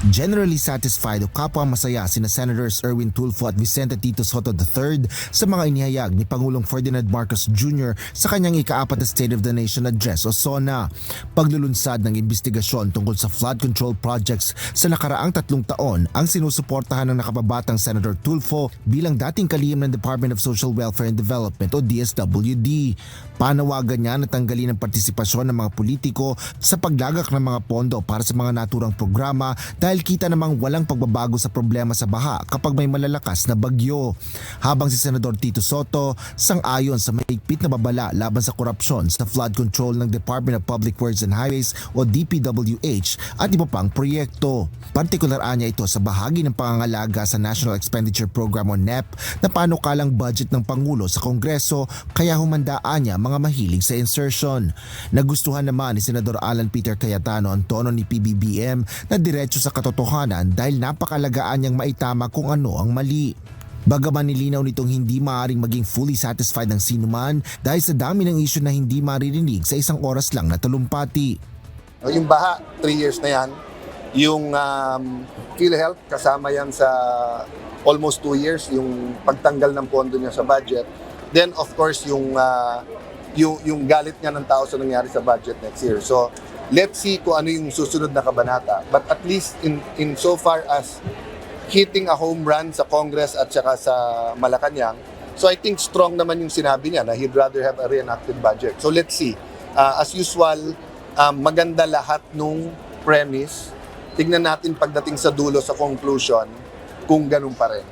Generally satisfied o kapwa masaya sina Senators Erwin Tulfo at Vicente Tito Sotto III sa mga inihayag ni Pangulong Ferdinand Marcos Jr. sa kanyang ika-4 na State of the Nation Address o SONA. Paglulunsad ng investigasyon tungkol sa flood control projects sa nakaraang 3 taon ang sinusuportahan ng nakababatang Senator Tulfo bilang dating kalihim ng Department of Social Welfare and Development o DSWD. Panawagan niya na tanggalin ang partisipasyon ng mga politiko sa paglagak ng mga pondo para sa mga naturang programa dahil kita namang walang pagbabago sa problema sa baha kapag may malalakas na bagyo. Habang si Senador Tito Sotto sang-ayon sa mahigpit na babala laban sa korupsyon sa flood control ng Department of Public Works and Highways o DPWH at iba pang proyekto. Partikular niya ito sa bahagi ng pangangalaga sa National Expenditure Program o NEP na panukalang budget ng Pangulo sa Kongreso kaya humandaan niya mga mahilig sa insertion. Nagustuhan naman ni Senador Alan Peter Cayetano ang tono ni PBBM na diretso sa katotohanan dahil napakalagaan niyang maitama kung ano ang mali. Bagaman nilinaw nitong hindi maaaring maging fully satisfied ng sinuman dahil sa dami ng issue na hindi maririnig sa isang oras lang na talumpati. Yung baha, 3 years na yan. Yung PhilHealth, kasama yan sa almost 2 years, yung pagtanggal ng pondo niya sa budget. Then of course, yung galit niya ng tao sa nangyari sa budget next year. So let's see kung ano yung susunod na kabanata. But at least in so far as hitting a home run sa Congress at saka sa Malacanang, so I think strong naman yung sinabi niya na he'd rather have a reenacted budget. So let's see. As usual, maganda lahat nung premise. Tignan natin pagdating sa dulo sa conclusion kung ganun pa rin.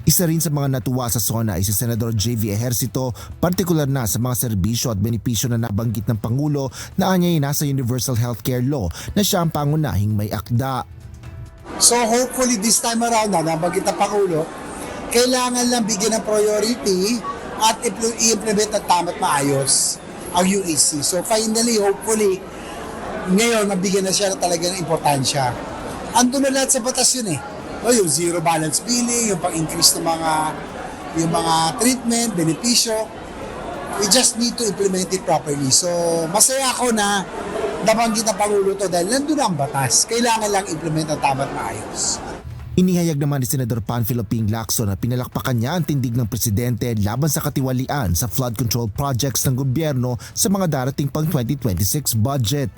Isa rin sa mga natuwa sa SONA ay si Senador JV Ejercito, partikular na sa mga serbisyo at benepisyo na nabanggit ng Pangulo na anyay nasa Universal Healthcare Law na siya ang pangunahing may akda. So hopefully this time around na nabanggit ng Pangulo, kailangan lang bigyan ng priority at i-implement ng tama't maayos ang UEC. So finally, hopefully, ngayon nabigyan na siya na talagang importansya. Ando na lahat sa batas yun eh. O, yung zero balance billing, yung pang-increase ng mga treatment, benepisyo. We just need to implement it properly. So, masaya ako na nabanggit ng Pangulo to dahil nandun ang batas. Kailangan lang implement ang tama't maayos. Inihayag naman ni Senador Panfilo Ping Lacson na pinalakpakan niya ang tindig ng presidente laban sa katiwalian sa flood control projects ng gobyerno sa mga darating pang 2026 budget.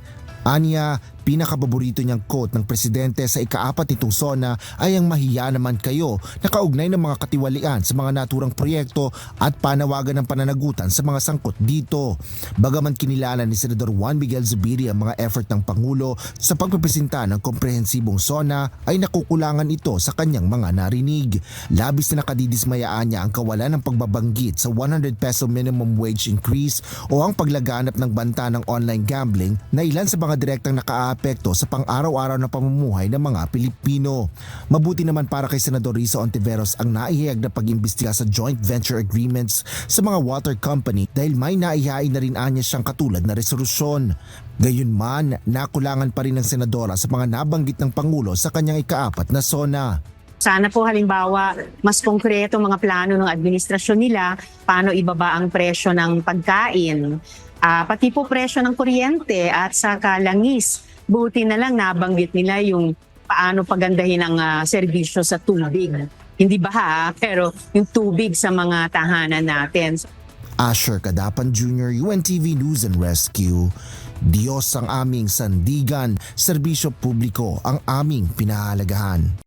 Anya, pinakapaborito niyang quote ng presidente sa ika-4 nitong SONA ay ang mahiya naman kayo na kaugnay ng mga katiwalian sa mga naturang proyekto at panawagan ng pananagutan sa mga sangkot dito. Bagaman kinilala ni Senador Juan Miguel Zubiri ang mga effort ng Pangulo sa pagpepresenta ng komprehensibong SONA ay nakukulangan ito sa kanyang mga narinig. Labis na nakadidismayaan niya ang kawalan ng pagbabanggit sa 100 peso minimum wage increase o ang paglaganap ng banta ng online gambling na ilan sa mga direktang nakaapekto sa pang-araw-araw na pamumuhay ng mga Pilipino. Mabuti naman para kay Senador Risa Ontiveros ang naihayag na pag-imbestiga sa joint venture agreements sa mga water company dahil may naihain na rin anya siyang katulad na resolusyon. Gayunman, nakulangan pa rin ng senadora sa mga nabanggit ng Pangulo sa kanyang ika-4 na SONA. Sana po halimbawa mas konkreto mga plano ng administrasyon nila, paano ibaba ang presyo ng pagkain, pati po presyo ng kuryente at sa kalangis. Buti na lang nabanggit nila yung paano pagandahin ang serbisyo sa tubig. Hindi baha, pero yung tubig sa mga tahanan natin. Asher Cadapan Jr., UNTV News and Rescue. Diyos ang aming sandigan, serbisyo publiko ang aming pinahalagahan.